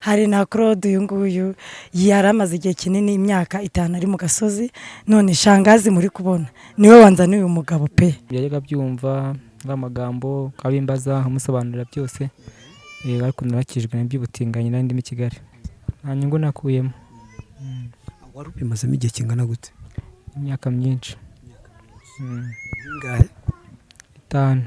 hari na Claude uyu nguyu yaramaze igihe kinini imyaka 5 ari mu gasozi none shangazi muri kubona niwe wanzaniye uyu mugabo pe yajyaga byumva nk'amagambo kabimbaza amusobanurira byose ariko narakijwe n'iby'ubutinganyi nari ndimo i Kigali nta nyungu nakuyemo. Wari ubimazemo igihe kingana gute? Imyaka myinshi. Ingahe? 5.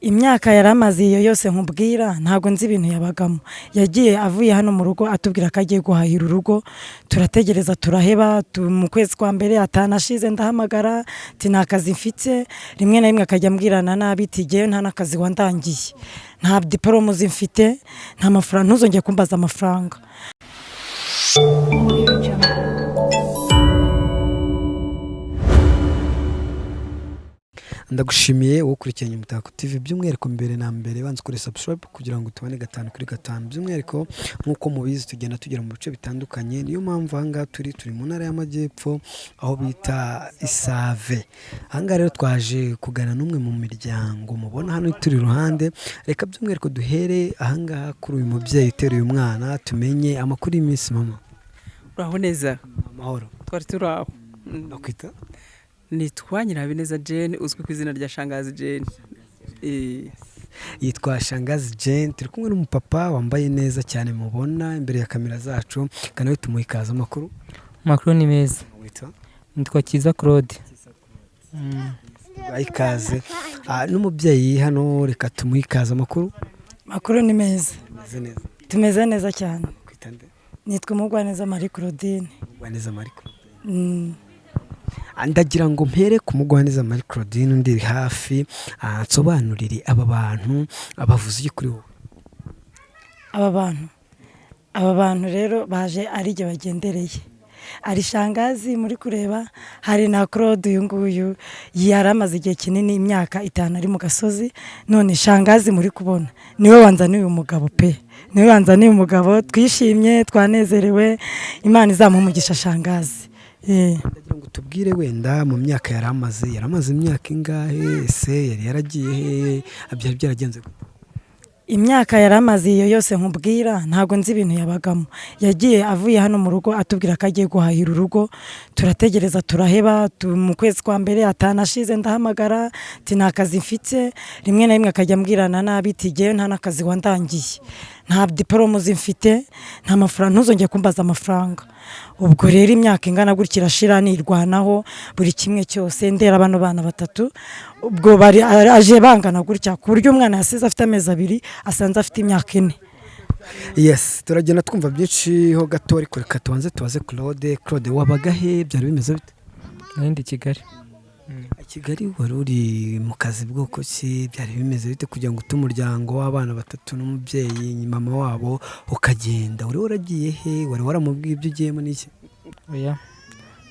Imyaka yaramaze iyo yose nkubwira ntago nzi ibintu yabagamo. Yagiye avuye hano mu rugo atubwira ko agiye guhahira urugo, turategereza turaheba, mu kwezi kwa mbere atanashize ndahamagara ati nta kazi mfite, rimwe na rimwe akajya ambwirana nabi ati ngewe nta nakazi wandangiye, nta diplome mfite, nta mafaranga, ntuzongeye kumbaza amafaranga. Ndagushimiye ukurikiranye Umutako TV by'umwihariko mbere na mbere banze kuri subscribe kugira ngo tubane 5 kuri 5 by'umwihariko nkuko mubizi tugenda tugera mu bice bitandukanye. Niyo mpamvu hanga turi mu ntara y'Amajyepfo aho bita Isave. Hanga rero twaje kugana n'umwe mu miryango mubona hano turi ruhande. Reka by'umwihariko duhere ahanga kuri uyu mubyeyi uteruye umwana tumenye amakuru y'iminsi. Mama uraho neza? Amahoro. Twari turaho. Bakwita nitwa Nyirabineza Jane uzwi ku izina rya Shangazi Jane. Yitwa Shangazi Jane, turi kumwe n'umupapa wambaye neza cyane mubona imbere ya kamera zacu. Kana tumuha ikaze. Makuru ni meza. Nitwa Kiza Claude. Ikaze n'umubyeyi hano, reka tumuha ikaze. Makuru ni meza. Tumeze neza cyane. Kwitande? Nitwa Umugwaneza Marie Claudine. Umugwaneza Marie Claudine. Ndagira ngo mpere ku Mugwaneza Marie Claudine ndiri hafi nsobanurire aba bantu abavuze iki kuri wowe. Aba bantu rero baje ari je bagendereye. Ari Shangazi muri kureba, hari na Claude uyu nguyu yaramaze igihe kinini imyaka 5 ari mu gasozi none Shangazi muri kubona niwe wanzaniye uyu mugabo pe, niwe wanzaniye umugabo, twishimye twanezerewe, Imana izamumugisha Shangazi. Ndagira ngo tubwire wenda mu myaka yaramaze imyaka ingahe, ese yari yaragiye he, abyari byaragenze gute? Imyaka yaramaze iyo yose nkubwira ntago nzi ibintu yabagamo. Yagiye avuye hano mu rugo atubwira ko agiye guhahira urugo, turategereza turaheba, mu kwezi kwa mbere atanashize ndahamagara ati nta kazi mfite, rimwe na rimwe akajya ambwirana nabi ati ngewe nta nakazi wandangiye, nta diplome mfite, nta mafaranga, ntuzongeye kumbaza amafaranga. Ubwo rero imyaka ingana gutya irashira nirwanaho buri kimwe cyose, ndera bano bana 3. Ubwo bari aje bangana gutya ku buryo umwana yasize afite amezi 2 asanze afite imyaka 4. Yes, turagenda twumva byinshi ho gato, ariko reka tubanze tubaze Claude wabaga he, byari bimeze bite? Nari i Kigali. Kigali wari uri mu kazi bwoko ki, byari bimeze bite kugira ngo umuryango w'abana 3 n'umubyeyi mama wabo ukagenda? Uri waragiye he, wari waramubwiye ibyo ugiyemo n'iki? Oya,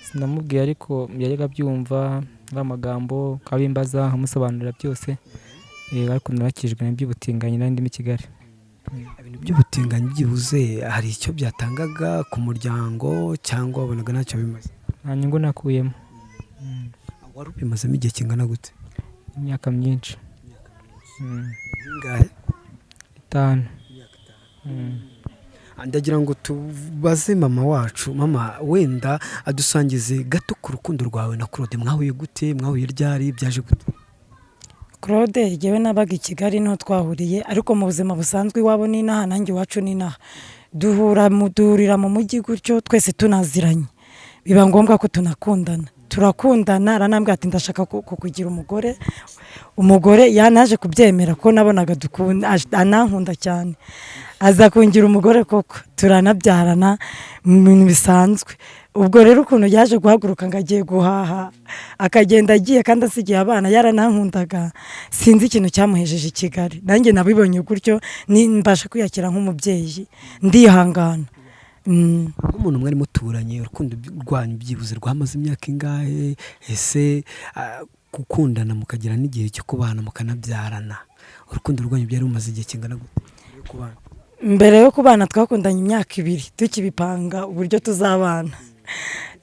sinamubwiye ariko yajyaga byumva nk'amagambo kabimbaza amusobanurira byose ariko narakijwe n'iby'ubutinganyi nari ndimo i Kigali. Ibintu by'ubutinganyi byibuze hari icyo byatangaga ku muryango cyangwa wabonaga ntacyo bimaze? Nta nyungu nakuyemo. Wari ubimazemo igihe kingana gute? Imyaka myinshi. Ingahe? 5. Ndagira ngo tubaze mama wacu. Mama wenda adusangize gato ku rukundo rwawe na Claude. Mwahuye gute, mwahuye ryari, byaje gute? Claude yewe nabaga i Kigali no twahuriye, ariko mu buzima busanzwe iwabo ni naha nanjye wacu ni naha, duhurira mu mujyi gutyo twese tunaziranye, biba ngombwa ko turakundana. Aranambwira ati ndashaka kukugira umugore yanaje kubyemera ko nabonaga anankunda cyane, aza kungira umugore koko turanabyarana mu bintu bisanzwe. Ubwo rero ukuntu yaje guhaguruka ngo agiye guhaha akagenda agiye kandi asigiye abana yaranankundaga, sinzi ikintu cyamuhejeje i Kigali. Nanjye nabibonye gutyo mbasha kwiyakira nk'umubyeyi ndihangana. Umuntu mwari muturanye, urukundo rwanyu byibuze rwamaze imyaka ingahe? Ese gukundana mukagira n'igihe cyo kubana mukanabyarana, urukundo rwanyu byari rumaze igihe kingana gute? Mbere yo kubana twakundanye imyaka 2 tukibipanga uburyo tuzabana.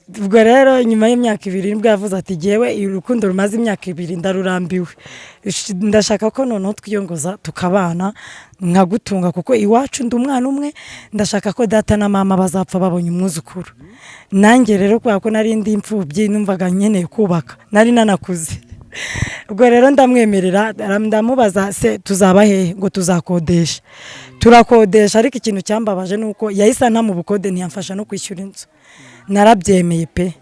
ubwo rero nyuma y'imyaka 2 nibwo yavuze ati jewe urukundo rumaze imyaka 2 ndarurambiwe, ndashaka ko noneho twiyongoza tukabana nkagutunga kuko iwacu ndi umwana umwe, ndashaka ko data na mama bazapfa babonye umwuzukuru. Nanjye rero kwa ko nari ndi imfubyi numvaga nkeneye kubaka, nari nanakuze. Ubwo rero ndamwemerera, ndamubaza se tuzaba hehe, ngo tuzakodesha. Turakodesha, ariko ikintu cyambabaje nuko yahise nta mu bukode ntiyamfasha no kwishyura inzu. Narabyemeye pe,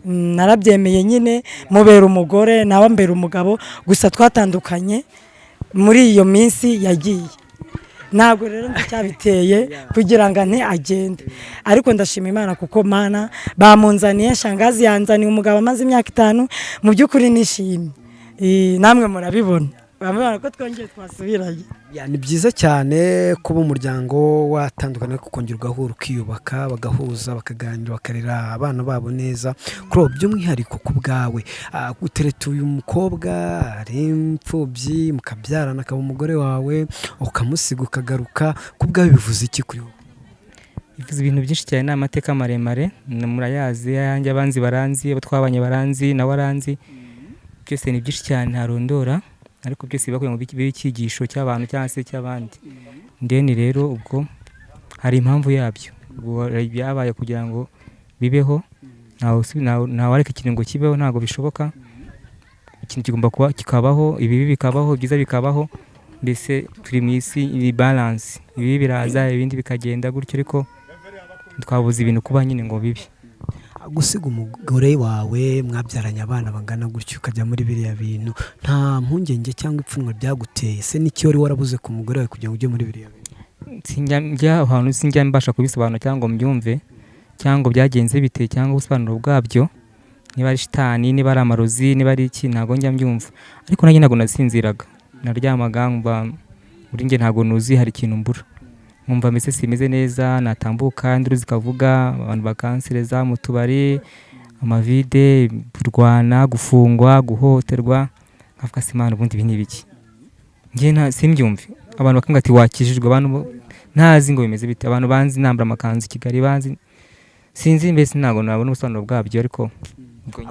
narabyemeye nyine mubera umugore nawe mbera umugabo, gusa twatandukanye muri iyo minsi yagiye. Ntabwo rero ndacyabiteye kugira ngo ane agende, ariko ndashima Imana kuko Mana bamunzaniye, shangazi yanzaniye umugabo amaze imyaka 5, mu by'ukuri nishimye. Namwe murabibona, bamubona ko twongeye twasubiranye. Ni byiza cyane kuba umuryango watandukana kongera ugahura ukiyubaka, bagahuza, bakaganira, bakarera abana babo neza. Kuri by'umwihariko ku bwawe, utereta uyu mukobwa ari imfubyi, mukabyarana, akaba umugore wawe, ukamusiga ukagaruka, ku bwawe bivuze iki kuri wowe? Bivuze ibintu byinshi cyane, ni amateka maremare, murayazi, ayanjye abanzi baranzi, abo twabanye baranzi, nawe aranzi, byose ni byinshi cyane ntarondora, ariko byose bibakuye mu bikigisho cy'abantu cyangwa se cy'abandi. Ndeni rero ubwo hari impamvu yabyo, byabaye kugira ngo bibeho, ntawe ariko ikintu ngo kibeho ntabwo bishoboka. Ikintu kigomba kuba kikabaho, ibibi bikabaho, ibyiza bikabaho, mbese turi mu isi iri balance, ibibi biraza ibindi bikagenda gutyo, ariko twabuze ibintu kuba nyine ngo bibi. Gusiga umugore wawe mwabyaranye abana bangana gutyo ukajya muri biriya bintu, nta mpungenge cyangwa ipfunwe byaguteye se? N'iki wari warabuze ku mugore wawe kugira ngo ujye muri biriya bintu? Sinjya mbasha kubisobanura cyangwa mbyumve cyangwa byagenze bite cyangwa ubusobanuro bwabyo, niba ari shitani, niba ari amarozi, niba ari iki, ntabwo njya mbyumva. Ariko nanjye ntabwo nasinziraga, naryamaga mba muri njye ntabwo nuzi hari ikintu mbura, nkumva mbese simeze neza, natambuka induru zikavuga, abantu bakansereza mu tubari, amavide, kurwana, gufungwa, guhohoterwa, nkavuga se Imana ubundi ibi ni ibiki? Njye simbyumve. Abantu bakanga ati wakijijwe, abantu ntazi ngo bimeze bite, abantu banzi nambara amakanzu i Kigali banzi, sinzi mbese ntabwo nabona ubusobanuro bwabyo. Ariko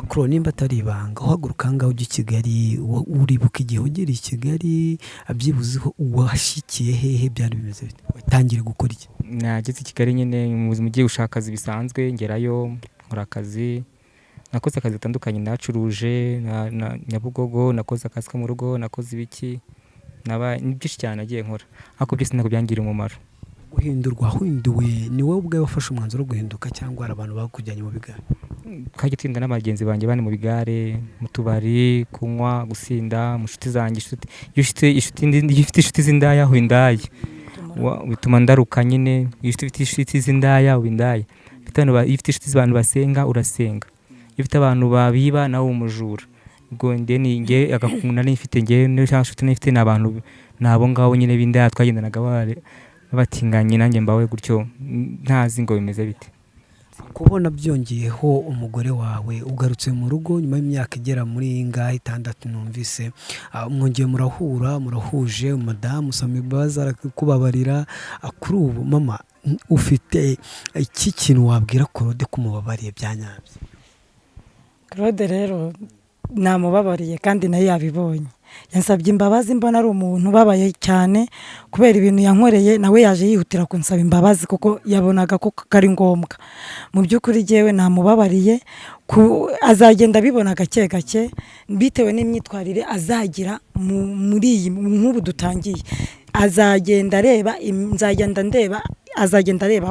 Kuro, nimba atari ibanga, uhaguruka ngaho ujya i Kigali, uribuka igihe ugera i Kigali, abyibuzeho uwashyikiye hehe, byari bimeze bite? Watangire gukora iki? nageze i Kigali nyine mu buzima ugiye gushaka akazi bisanzwe, ngerayo nkora akazi, nakoze akazi gatandukanye, nacuruje na Nyabugogo, nakoze akazi ko mu rugo, nakoze ibiki, ni byinshi cyane nagiye nkora, ariko byose ntabwo byangiriye umumaro. Guhindurwa wahinduwe, ni wowe ubwawe wafashe umwanzuro wo guhinduka cyangwa hari abantu bakujyanye mu bigare? Twajya tugenda n'abagenzi banjye bane mu bigare, mu tubari, kunywa, gusinda, mu nshuti zanjye. Iyo ufite inshuti z'indaya uba indaya, bituma ndaruka nyine. Iyo ufite inshuti z'indaya uba indaya. Iyo ufite inshuti z'abantu basenga urasenga, iyo ufite abantu babiba nawe umujura. Ubwo njye agakunda n'ifite njye n'inshuti n'ifite n'abantu nabo ngabo nyine b'indaya, twagendanaga babatinganye, nanjye mbawe gutyo, ntazi ngo bimeze bite. Kubona byongeyeho umugore wawe ugarutse mu rugo nyuma y'imyaka igera muri ingahe, 6 numvise, mwongeye murahura, murahuje, madamu usaba imbabazi arakubabarira. Kuri ubu mama, ufite iki kintu wabwira Claude kumubabariye byanyabye? Claude rero namubabariye kandi nayo yabibonye, yansabye imbabazi, mbona ari umuntu ubabaye cyane kubera ibintu yankoreye. Nawe yaje yihutira kunsaba imbabazi kuko yabonaga ko kari ngombwa. Mu by'ukuri jewe namubabariye, azagenda bibona gake gake bitewe n'imyitwarire azagira muri iyi nk'ubu dutangiye. Azagenda areba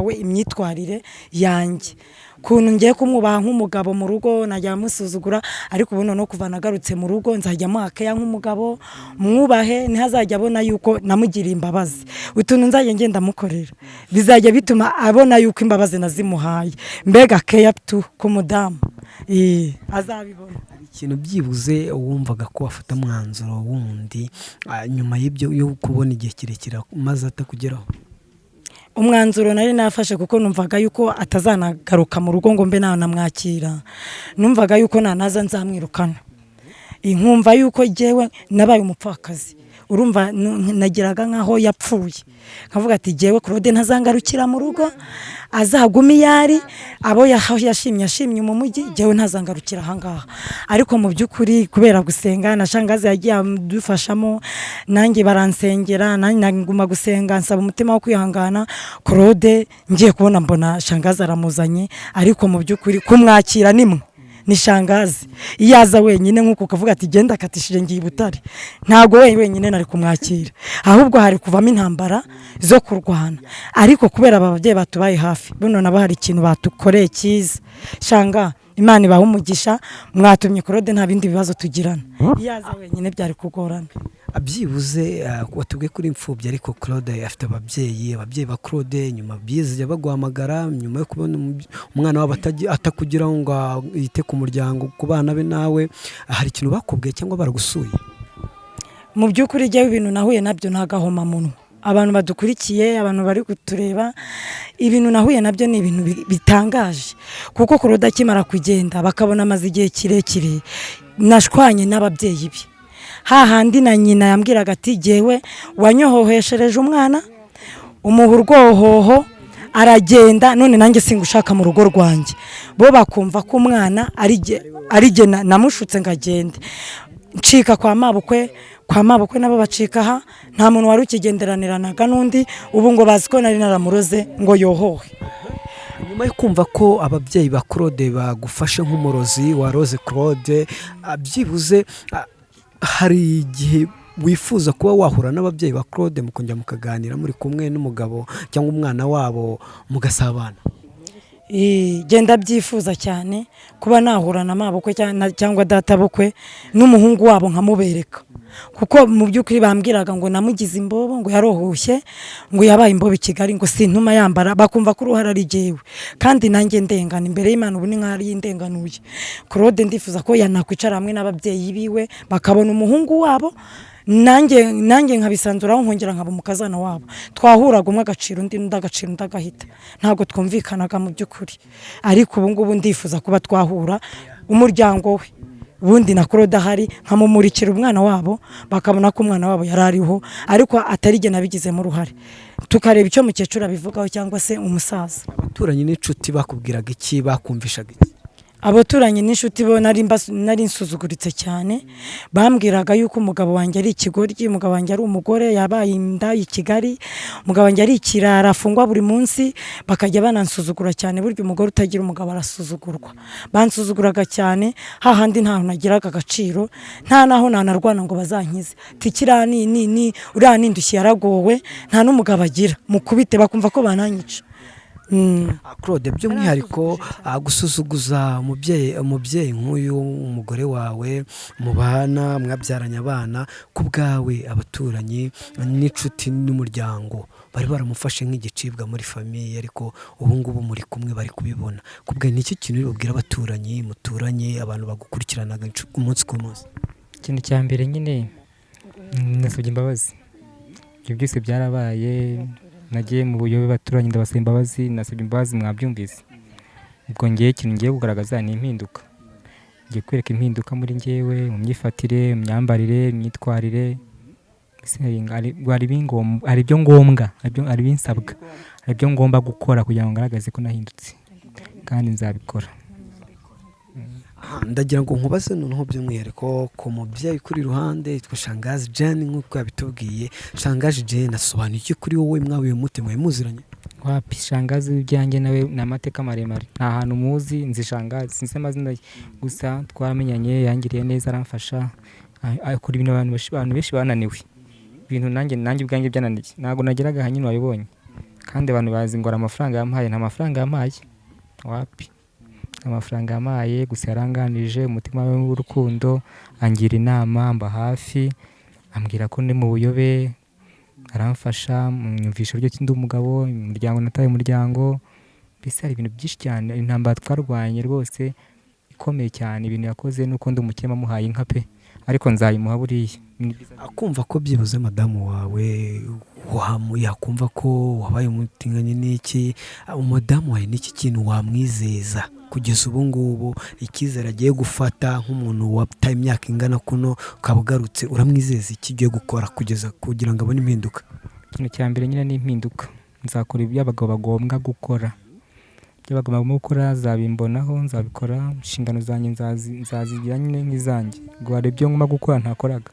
we imyitwarire yanjye, kuntu ngiye kumwubaha nk'umugabo mu rugo, najya musuzugura, ariko ubu no kuva nagarutse mu rugo nzajya muhakeya nk'umugabo, mwubahe, ntihazajya abona yuko namugiriye imbabazi. Utuntu nzajya ngenda mukorera bizajya bituma abona yuko imbabazi nazimuhaye, mbega keya tu ku mudamu azabibona. Ikintu byibuze wumvaga ko wafata mwanzuro wundi nyuma y'ibyo yo kubona igihe kirekira maze atakugeraho? Umwanzuro nari nafashe kuko numvaga yuko atazanagaruka mu rugo ngo mbe namwakira, numvaga yuko nanaza nzamwirukana, inkumva yuko jewe nabaye umupfakazi. urumva nagiraga nkaho yapfuye nkavuga ati jewe Claude ntazangarukira mu rugo azaguma iyari abo yashimye mu mujyi jewe ntazangarukira ahangaha ariko mu by'ukuri kubera gusenga na shangazi yagiye adufashamo nanjye baransengera nanjye nguma gusenga nsaba umutima wo kwihangana Claude ngiye kubona mbona shangazi aramuzanye ariko mu by'ukuri kumwakira nimwe ni shangazi iyaza wenyine nkuko ukavuga ati genda akatishije ngiye Butare ntago wenyine nari kumwakira ahubwo hari kuvamo intambara zo kurwana ariko kubera ababyeyi batubaye hafi buno nabo hari ikintu batukoreye cyiza shanga Imana ibaha umugisha mwatumye Claude nta bindi bibazo tugirana iyaza wenyine byari kugorana abyibuze watubwiye kuri imfubyi ariko Claude afite ababyeyi ba Claude nyuma bize baguhamagara nyuma yo kubona umwana wabo atakugira ngo yite ku muryango ku bana be nawe hari ikintu bakubwiye cyangwa baragusuye mu by'ukuri jyewe ibintu nahuye nabyo ntagahoma munwa abantu badukurikiye abantu bari kutureba ibintu nahuye nabyo ni ibintu bitangaje kuko Claude akimara kugenda bakabona amaze igihe kirekire nashwanye n'ababyeyi be hahandi na nyina yambwiraga ati jewe wanyohoheshereje umwana umuha urwohoho aragenda none nanjye singushaka mu rugo rwanjye bo bakumva ko umwana ari namushutse ngagende ncika kwa mabukwe nabo bacika aha nta muntu wari ukigenderaniranaga n'undi ubu ngo bazi ko nari naramuroze ngo yohohe nyuma yo kumva ko ababyeyi ba Claude bagufashe nk'umurozi waroze Claude byibuze hari igihe wifuza kuba wahura n'ababyeyi ba Claude mukongera mukaganira muri kumwe n'umugabo cyangwa umwana wabo mugasabana genda byifuza cyane kuba nahura na mabukwe cyangwa data bukwe n'umuhungu wabo nkamubereka kuko mu by'ukuri bambwiraga ngo namugize imbobo ngo yarohushye ngo yabaye imbobo ikigali ngo sintuma yambara bakumva ko uruhara ari jewe kandi nanjye ndengana imbere y'Imana ubu ni nk'ari indenganuye Claude ndifuza ko yanakwicara hamwe n'ababyeyi biwe bakabona umuhungu wabo nanjye nkabisanzuraho nkongera nkaba umukazana wabo twahuraga umwe agaciro undi agaciro ndagahita ntabwo twumvikanaga mu by'ukuri ariko ubu ngubu ndifuza kuba twahura umuryango we ubundi na Claude ahari nkamumurikira umwana wabo bakabona ko umwana wabo yarariho ariko atari jye nabigizemo uruhare tukareba icyo mukecuru abivugaho cyangwa se umusaza abaturanyi n'inshuti bakubwiraga iki bakumvishaga iki abaturanyi n'inshuti bo nari nsuzuguritse cyane bambwiraga yuko umugabo wanjye ari ikigoryi umugabo wanjye ari umugore yabaye indaya ikigali umugabo wanjye ari ikirara afungwa buri munsi bakajya banansuzugura cyane burya umugore utagira umugabo arasuzugurwa bansuzuguraga cyane hahandi ntaho nagiraga agaciro nta naho nanarwana ngo bazankize tikira ni uriya nindushye yaragowe nta n'umugabo agira mukubite bakumva ko bananyica Claude by'umwihariko gusuzuguza umubyeyi nk'uyu umugore wawe mubana mwabyaranye abana ku bwawe abaturanyi n'inshuti n'umuryango bari baramufashe nk'igicibwa muri famiye ariko ubu ngubu muri kumwe bari kubibona ku bwawe ni iki kintu ubwira abaturanyi muturanye abantu bagukurikiranaga umunsi ku munsi ikintu cya mbere nyine nasabye imbabazi ibyo byose byarabaye nagiye mu buyobe baturanye ndabasaba imbabazi nasabye imbabazi mwabyumvise ubwo ngiye ikintu ngiye kugaragaza ni impinduka ngiye kwereka impinduka muri njyewe mu myifatire mu myambarire imyitwarire hari ibyo ngombwa hari ibinsabwa hari ibyo ngomba gukora kugira ngo ngaragaze ko nahindutse kandi nzabikora ndagira ngo nkubaze noneho by'umwihariko ku mubyeyi kuri ruhande yitwa shangazi Jane nk'uko yabitubwiye shangazi Jane asobanuye iki kuri wowe mwawe mutemwe muziranye wapi shangazi byanjye nawe ni amateka maremare nta hantu muzi nzi shangazi sinzi amazina gusa twaramenyanye yangiriye neza aramfasha akora ibintu abantu benshi bananiwe ibintu nanjye ubwanjye byananiye ntabwo nageraga hanyine wabibonye kandi abantu bazi ngo amafaranga yampaye nta mafaranga yampaye wapi amafaranga yampaye gusa yaranganije umutima we w'urukundo angira inama mba hafi ambwira ko ndi mu buyobe aramfasha mu nyumvisho ryo ndi umugabo umuryango nataye umuryango mbese hari ibintu byinshi cyane intambara twarwanye rwose ikomeye cyane ibintu yakoze nuko ndi umukema muhaye inka pe ariko nzayimuha buriya akumva ko byibuze madamu wawe yakumva ko wabaye umutinganyi n'iki umudamu wawe n'iki kintu wamwizeza kugeza ubu ngubu icyizere agiye gufata nk'umuntu wataye imyaka ingana kuno ukaba ugarutse uramwizeza iki ugiye gukora kugeza kugira ngo abone impinduka? ikintu cya mbere nyine ni impinduka. Nzakora ibyo abagabo bagomba gukora, ibyo abagabo bagomba gukora zabimbonaho, nzabikora. Inshingano zanjye nzazigira nyine nk'izanjye, ngo hari ibyo ngomba gukora ntakoraga,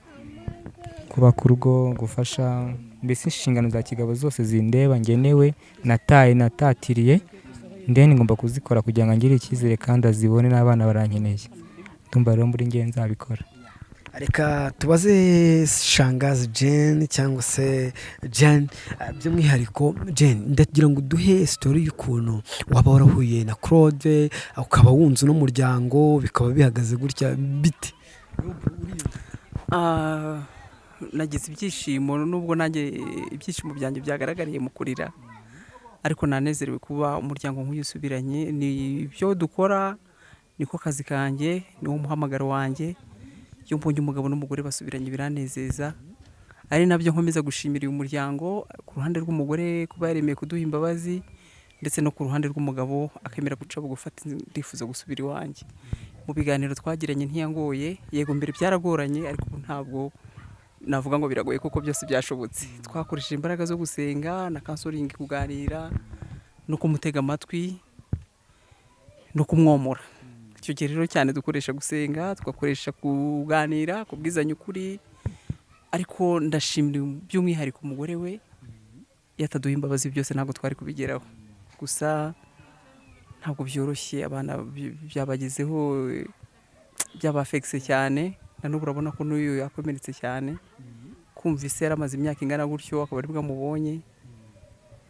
kubaka urugo, gufasha, mbese inshingano za kigabo zose zindeba ngenewe natatiriye ndeni ngomba kuzikora kugira ngo ngire icyizere kandi azibone n'abana barankeneye. Ndumva rero muri nge nzabikora. Reka tubaze shangazi Jane cyangwa se Jane, by'umwihariko Jane, ndagira ngo duhe story y'ukuntu waba warahuye na Claude ukaba wunze n'umuryango bikaba bihagaze gutya biti. Nagize ibyishimo, nubwo nanjye ibyishimo byanjye byagaragariye mu kurira, ariko nanezerewe kuba umuryango nk'uyu usubiranye. Ni ibyo dukora, niko kazi kanjye, niwo muhamagaro wanjye. Iyo mbonye umugabo n'umugore basubiranye biranezeza, ari nabyo nkomeza gushimira uyu muryango, ku ruhande rw'umugore kuba yaremeye kuduha imbabazi, ndetse no ku ruhande rw'umugabo akemera guca bugufi ati ndifuza gusubira iwanjye. Mu biganiro twagiranye ntiyangoye, yego mbere byaragoranye, ariko ntabwo navuga ngo biragoye kuko byose byashobotse. Twakoresheje imbaraga zo gusenga na counseling, kuganira no kumutega amatwi no kumwomora. Icyo gihe rero cyane dukoresha gusenga, tugakoresha kuganira, kubwizanya ukuri. Ariko ndashimira by'umwihariko umugore we, yataduha imbabazi byose ntabwo twari kubigeraho. Gusa ntabwo byoroshye, abana byabagezeho, byabafekse cyane. Na n'ubu urabona ko n'uyu yakomeretse cyane, kumvise yaramaze imyaka ingana gutyo akaba ari bwamubonye,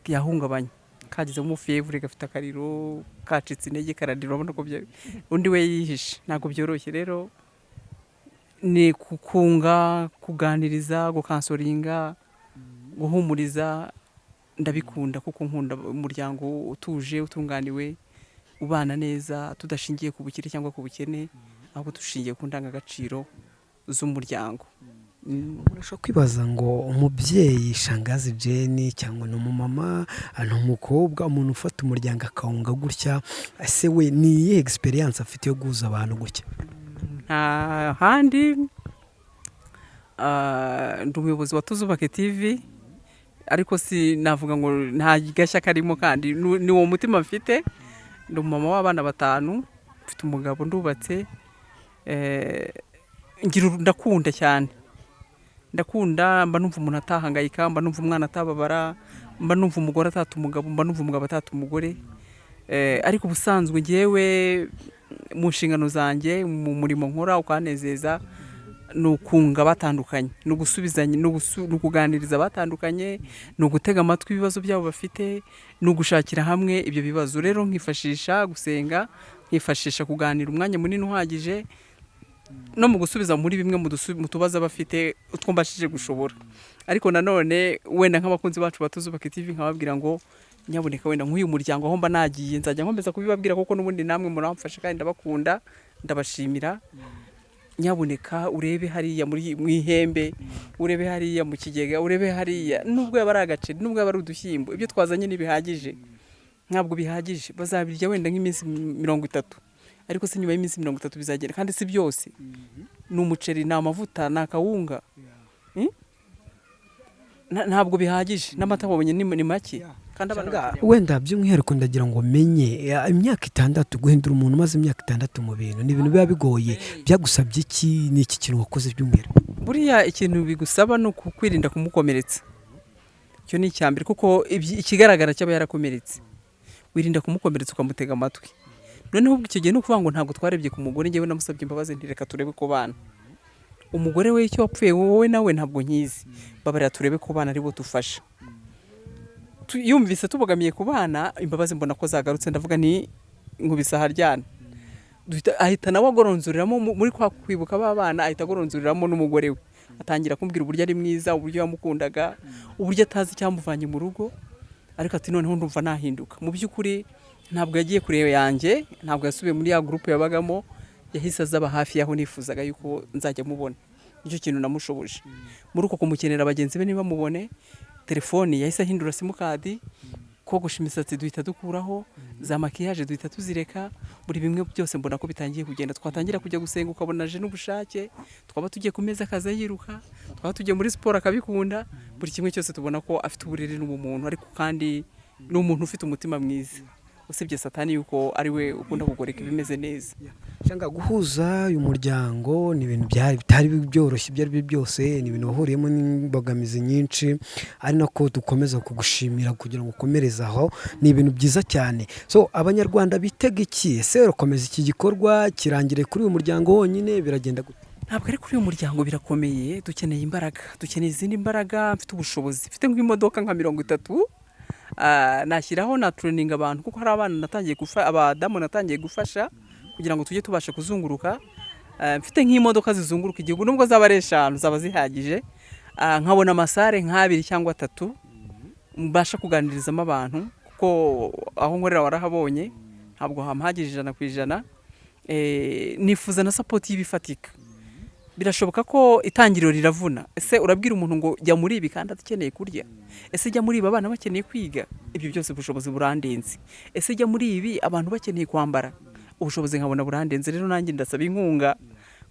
yahungabanye, kagezemo fievre, gafite akariro, kacitse intege, karadira. Urabona ko undi we yihishe, ntabwo byoroshye. Rero ni kukunga, kuganiriza, gukansoringa, guhumuriza. Ndabikunda kuko nkunda umuryango utuje, utunganiwe, ubana neza, tudashingiye ku bukire cyangwa ku bukene, ahubwo dushingiye ku ndangagaciro z'umuryango. Urashobora kwibaza ngo umubyeyi shangazi Jane cyangwa ni umumama, ni umukobwa, umuntu ufata umuryango akawunga gutya, ese we ni iyihe experience afite yo guhuza abantu gutya? Nta handi, ndi umuyobozi wa Tuzubake TV, ariko si navuga ngo nta gashya karimo, kandi ni uwo mutima mfite. Ndi umumama w'abana 5, mfite umugabo, ndubatse. Ndakunda cyane, ndakunda, mba numva umuntu atahangayika, mba numva umwana atababara, mba numva umugore atata umugabo, mba numva umugabo atata umugore. Ariko ubusanzwe ngewe mu nshingano zanjye, mu murimo nkora ukanezeza, ni ukunga batandukanye, ni ugusubizanya, ni ukuganiriza batandukanye, ni ugutega amatwi ibibazo byabo bafite, ni ugushakira hamwe ibyo bibazo. Rero nkifashisha gusenga, nkifashisha kuganira umwanya munini uhagije, no mu gusubiza muri bimwe mu tubazo bafite utwo mbashije gushobora. Ariko nanone wenda nk'abakunzi bacu batuzubaka TV, nkababwira ngo nyaboneka wenda nk'uyu muryango aho mba nagiye nzajya nkomeza kubibabwira, kuko n'ubundi namwe muramfasha kandi ndabakunda, ndabashimira. Nyaboneka urebe hariya mu ihembe, urebe hariya mu kigega, urebe hariya, nubwo yaba ari agaceri, nubwo yaba ari udushyimbo, ibyo twazanye ntibihagije, ntabwo bihagije. Bazabirya wenda nk'iminsi 30, ariko se nyuma y'iminsi 30 bizagera, kandi si byose. Ni umuceri, ni amavuta, ni akawunga, ntabwo bihagije. N'amata wabonye ni make, kandi wenda by'umwihariko ndagira ngo menye imyaka 6, guhindura umuntu umaze imyaka 6 mu bintu, ni ibintu biba bigoye. Byagusabye iki? Ni iki kintu wakoze by'umwihariko? Buriya ikintu bigusaba ni ukwirinda kumukomeretsa. Icyo ni icyambere, kuko ikigaragara cyaba yarakomeretse, wirinda kumukomeretsa, ukamutega amatwi. Noneho icyo gihe ni ukuvuga ngo ntabwo twarebye ku mugore, ngewe namusabye imbabazi, ntireka turebe ku bana. Umugore we icyo wapfuye wowe nawe ntabwo nkizi, babarira turebe ku bana aribo dufasha. Yumvise tubogamiye ku bana, imbabazi mbona ko zagarutse, ndavuga ni nkubisa haryana. Ahita nawe agoronzoriramo muri kwa kwibuka b'abana, ahita agoronzoriramo n'umugore we, atangira kumbwira uburyo ari mwiza, uburyo yamukundaga, uburyo atazi icyamuvanye mu rugo. Ariko ati noneho ndumva nahinduka. Mu by'ukuri ntabwo yagiye kureba yanjye, ntabwo yasubiye muri ya groupe yabagamo, yahise azaba hafi yaho nifuzaga yuko nzajya mubona. Nicyo kintu namushoboje. Muri uko kumukenera bagenzi be niba mubone, telefoni yahise ahindura simukadi, kogosha imisatsi duhita dukuraho, za makiyaje duhita tuzireka, buri bimwe byose mbona ko bitangiye kugenda. Twatangira kujya gusenga ukabona aje n'ubushake, twaba tugiye ku meza akaza yiruka, twaba tugiye muri siporo akabikunda, buri kimwe cyose tubona ko afite uburere n'ubumuntu, ariko kandi ni umuntu ufite umutima mwiza, usibye satani yuko ari we ukunda kugoreka ibimeze neza. cyangwa guhuza uyu muryango ni ibintu bitari byoroshye, ibyo ari byo byose ni ibintu wahuriyemo n'imbogamizi nyinshi, ari nako dukomeza kugushimira kugira ngo ukomereze aho, ni ibintu byiza cyane. So Abanyarwanda bitega iki? Ese urakomeza iki gikorwa kirangire kuri uyu muryango wonyine, biragenda gute? Ntabwo ari kuri uyu muryango, birakomeye, dukeneye imbaraga, dukeneye izindi mbaraga. Mfite ubushobozi, mfite nk'imodoka nka 30, nashyiraho na training abantu, kuko hari abana natangiye abadamu natangiye gufasha kugira ngo tujye tubasha kuzunguruka. Mfite nk'imodoka zizunguruka igihugu, nubwo zaba ari 5 zaba zihagije. Nkabona amasare nk'2 cyangwa 3 mbasha kuganirizamo abantu, kuko aho nkorera warahabonye ntabwo hampagije 100%. Nifuza na support y'ibifatika. Birashoboka ko itangiriro riravuna. Ese urabwira umuntu ngo jya muri ibi kandi adakeneye kurya? Ese jya muri ibi abana bakeneye kwiga? Ibyo byose ubushobozi burandenze. Ese jya muri ibi abantu bakeneye kwambara? Ubushobozi nkabona burandenze. Rero nanjye ndasaba inkunga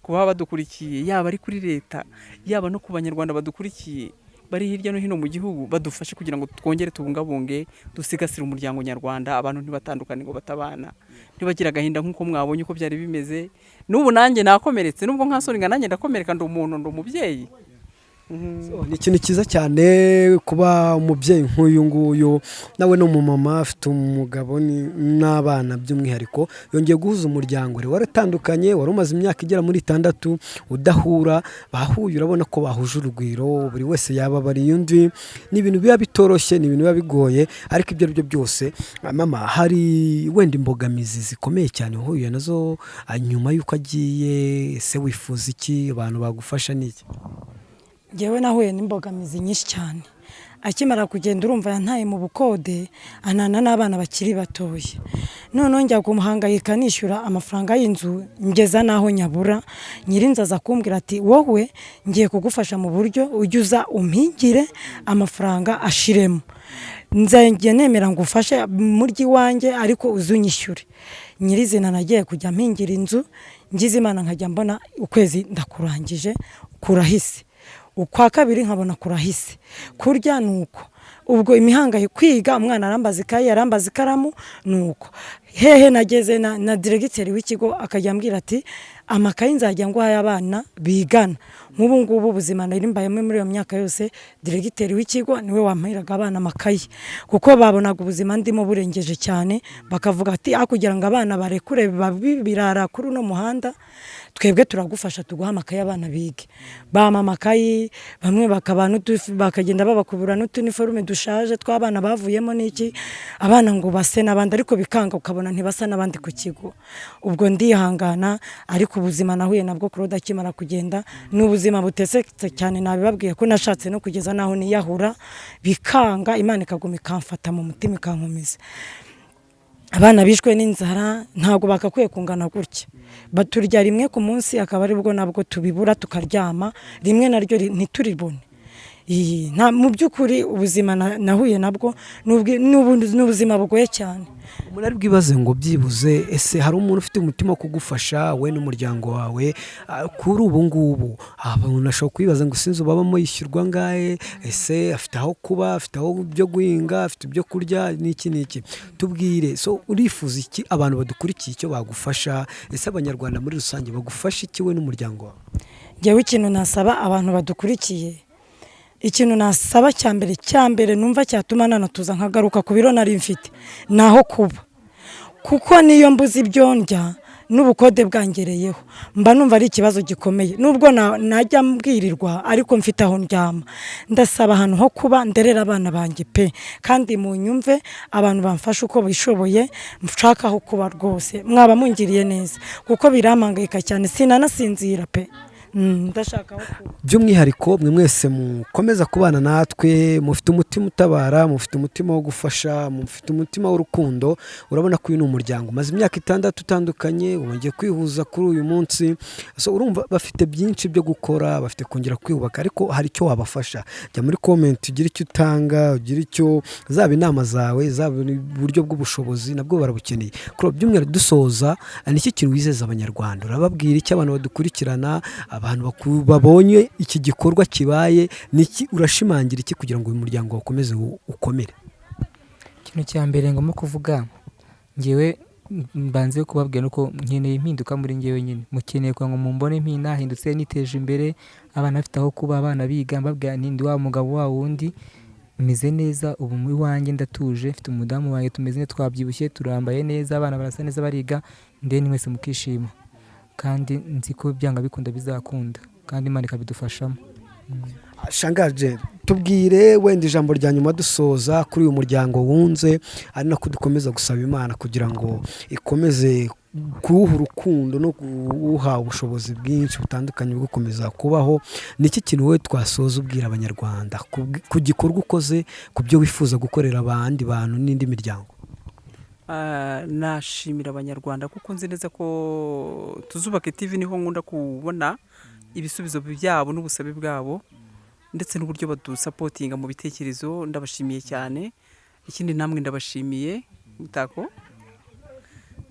kuba badukurikiye, yaba ari kuri leta, yaba no ku Banyarwanda badukurikiye bari hirya no hino mu gihugu, badufashe kugira ngo twongere tubungabunge, dusigasire umuryango nyarwanda, abantu ntibatandukane ngo batabana, ntibagira agahinda nk'uko mwabonye uko byari bimeze. N'ubu nanjye nakomeretse, nubwo nkasoringa nanjye ndakomereka, ndi umuntu, ndi umubyeyi. Ni ikintu cyiza cyane kuba umubyeyi nk'uyu nguyu, nawe no umumama afite umugabo n'abana by'umwihariko, yongeye guhuza umuryango. Rero waratandukanye, wari umaze imyaka igera muri 6 udahura, bahuye urabona ko bahuje urugwiro, buri wese yababariye undi. Ni ibintu biba bitoroshye, ni ibintu biba bigoye, ariko ibyo ari byo byose mama, hari wenda imbogamizi zikomeye cyane uhuye nazo nyuma y'uko agiye. Se wifuza iki? Abantu bagufasha n'iki? Ngewe nahuye n'imbogamizi nyinshi cyane. Akimara kugenda urumva yantaye mu bukode, anana n'abana bakiri batoye. None njya kumuhangayika nishyura amafaranga y'inzu, ngeza naho nyabura. Nyirinzaza kumbwira ati wowe ngiye kugufasha mu buryo ujya umpingire amafaranga ashiremo. Nzajye nemera ngufashe muryi wanjye, ariko uzunyishyure. Nyirizina nagiye kujya mpingira inzu, ngize Imana nkajya mbona ukwezi ndakurangije, kurahise. Ukwa kabiri nkabona kurahise. Kurya nuko. Ubwo imihangaye kwiga, umwana arambaza ikayi, arambaza ikaramu, nuko. Hehe nageze na diregiteri w'ikigo akajya ambwira ati amakayi nzajya nguhaye abana bigana. Nk'ubu ngubu ubuzima nari mbayemo muri iyo myaka yose, diregiteri w'ikigo niwe wampiraga abana amakayi, kuko babonaga ubuzima ndimo burengeje cyane, bakavuga ati kugira ngo abana barekure birara kuri uno muhanda, twebwe turagufasha tuguha amakayi abana bige. Bama amakayi, bamwe bakagenda babakubura n'utuniforume dushaje tw'abana bavuyemo n'iki, abana ngo base n'abandi, ariko bikanga ukabona ntibasa n'abandi ku kigo. Ubwo ndihangana, ariko ubuzima nahuye nabwo Claude akimara kugenda n'ubuzima butesetse cyane. Nabibabwiye ko nashatse no kugeza naho niyahura, bikanga, Imana ikaguma ikamfata mu mutima ikankomeza. Abana bishwe n'inzara, ntago bakakwiye kungana gutya. Baturya rimwe ku munsi, akaba ari bwo nabwo tubibura tukaryama rimwe naryo ntituribone. Mu by'ukuri ubuzima nahuye nabwo n'ubuzima bugoye cyane. Umuntu ari bwibaze ngo byibuze, ese hari umuntu ufite umutima wo kugufasha we n'umuryango wawe kuri ubu ngubu? Abantu ashobora kwibaza ngo sinzi babamo yishyurwa ngahe, ese afite aho kuba, afite aho byo guhinga, afite ibyo kurya n'iki. Tubwire, so urifuza iki abantu badukurikiye icyo bagufasha? Ese Abanyarwanda muri rusange bagufasha iki we n'umuryango wawe? Ngewe ikintu nasaba abantu badukurikiye, ikintu nasaba cyambere numva cyatuma nanatuza nkagaruka ku biro nari mfite, naho kuba. Kuko niyo mbuzi ibyo ndya n'ubukode bwangereyeho, mba numva ari ikibazo gikomeye. Nubwo najya mbwirirwa, ariko mfite aho ndyama. Ndasaba ahantu ho kuba, nderera abana banjye pe, kandi mu nyumve abantu bamfasha uko bishoboye, mshaka aho kuba rwose. Mwaba mungiriye neza, kuko birampangayika cyane, sinanasinzira pe. ndashaka by'umwihariko mwe mwese mukomeza kubana natwe, mufite umutima utabara, mufite umutima wo gufasha, mufite umutima w'urukundo. Urabona ko uyu ni umuryango umaze imyaka 6 utandukanye, wongeye kwihuza kuri uyu munsi. So urumva bafite byinshi byo gukora, bafite kongera kwiyubaka, ariko hari icyo wabafasha. Jya muri comment ugira icyo utanga, ugira icyo, zaba inama zawe, zaba uburyo bw'ubushobozi, nabwo barabukeneye. Kuri by'umwihariko dusoza, ni iki kintu wizeza Abanyarwanda? Urababwira iki abantu badukurikirana, abantu babonye iki gikorwa kibaye, niki urashimangira iki kugira ngo uyu muryango ukomeze ukomere? Ikintu cya mbere ngomba kuvuga, ngewe mbanze kubabwira uko nkeneye impinduka muri ngewe nyine. Mukeneye kwa ngo mumbone mpinahindutse, niteje imbere, abana bafite aho kuba, abana biga, mbabwira ndi wa mugabo wa wundi meze neza, ubu muri wanjye ndatuje, mfite umudamu wanjye tumeze neza, twabyibushye, turambaye neza, abana barasa neza bariga, ndeni mwese mukishima, kandi nzi ko byanga bikunda bizakunda, kandi Imana ikabidufashamo. Shangaje, tubwire wenda ijambo rya nyuma dusoza kuri uyu muryango wunze, ari nako dukomeza gusaba Imana kugira ngo ikomeze kuwuha urukundo no kuwuha ubushobozi bwinshi butandukanye bwo gukomeza kubaho. Ni iki kintu wowe twasoza ubwira Abanyarwanda ku gikorwa ukoze, ku byo wifuza gukorera abandi bantu n'indi miryango? Nashimira Abanyarwanda kuko nzi neza ko tuzubake TV niho nkunda kubona ibisubizo byabo n'ubusabe bwabo, ndetse n'uburyo badusapotinga mu bitekerezo. Ndabashimiye cyane. Ikindi namwe ndabashimiye mutako,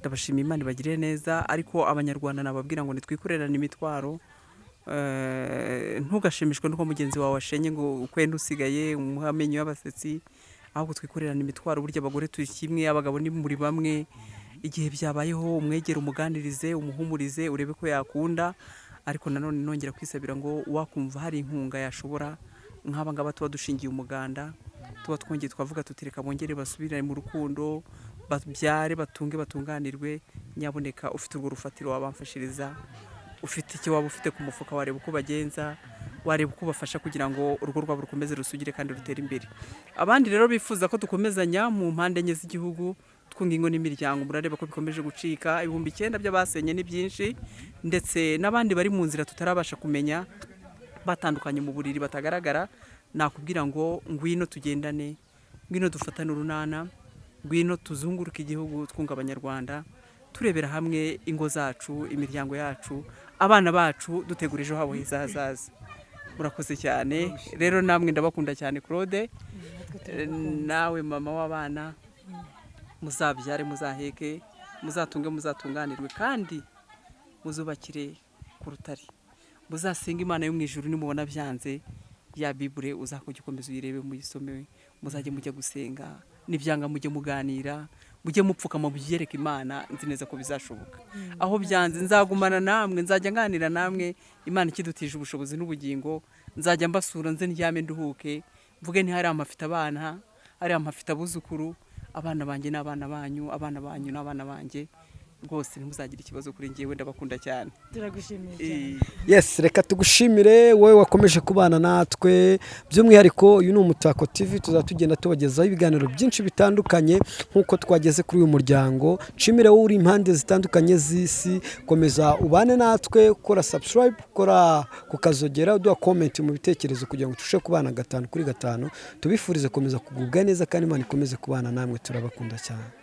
ndabashimiye, Imana ibagirire neza. Ariko Abanyarwanda nababwira ngo nitwikorerane imitwaro, ntugashimishwe nuko mugenzi wawe washenye ngo ukwenda usigaye umuhamenyo y'abasetsi, ahubwo twikorerane imitwaro. Burya abagore turi kimwe, abagabo ni muri bamwe. Igihe byabayeho umwegera, umuganirize, umuhumurize, urebe ko yakunda. Ariko nanone nongera kwisabira ngo wakumva hari inkunga yashobora, nk'aba ngaba tuba dushingiye umuganda, tuba twongeye twavuga tutireka bongere basubirane mu rukundo, babyare, batunge, batunganirwe. Nyaboneka ufite urwo rufatiro wabamfashiriza, ufite icyo waba ufite ku mufuka, wareba uko bagenza, wareba uko bafasha kugira ngo urugo rwabo rukomeze rusugire kandi rutere imbere. Abandi rero bifuza ko dukomezanya mu mpande enye z'igihugu, twunga ingo n'imiryango. Murareba ko bikomeje gucika, 9,000 by'abasenye ni byinshi, ndetse n'abandi bari mu nzira tutarabasha kumenya, batandukanye mu buriri batagaragara. Nakubwira ngo ngwino tugendane, ngwino dufatane urunana, ngwino tuzunguruke igihugu twunga Abanyarwanda, turebera hamwe ingo zacu, imiryango yacu, abana bacu, dutegura ejo habo heza hazaza. Murakoze cyane rero, namwe ndabakunda cyane Claude, nawe mama w'abana, muzabyare, muzaheke, muzatunge, muzatunganirwe, kandi muzubakire ku rutare. Muzasenga Imana yo mu ijuru, nimubona byanze ya Bible uzakujya ukomeza uyirebe, muyisome, muzajye mujya gusenga, nibyanga mujye muganira, mujye mupfukama byereka Imana. Nzi neza ko bizashoboka. Aho byanze nzagumana namwe, nzajya nganira namwe, Imana ikidutije ubushobozi n'ubugingo. Nzajya mbasura, nze ndyame nduhuke, mvuge nti hari amafite abana, hari amafite abuzukuru, abana banjye n'abana banyu, abana banyu n'abana banjye. Rwose ntimuzagira ikibazo kuri ngewe, ndabakunda cyane. turagushimiye cyane. Yes, reka tugushimire wowe wakomeje kubana natwe. By'umwihariko uyu ni Umutako TV, tuzatugenda tubagezaho ibiganiro byinshi bitandukanye nk'uko twageze kuri uyu muryango. Nshimire wowe uri impande zitandukanye z'isi, komeza ubane natwe, ukora subscribe, ukora kukazogera, uduha comment mu bitekerezo kugira ngo tushe kubana 5 kuri 5. Tubifurize komeza kugubwa neza, kandi Imana ikomeze kubana namwe. Turabakunda cyane.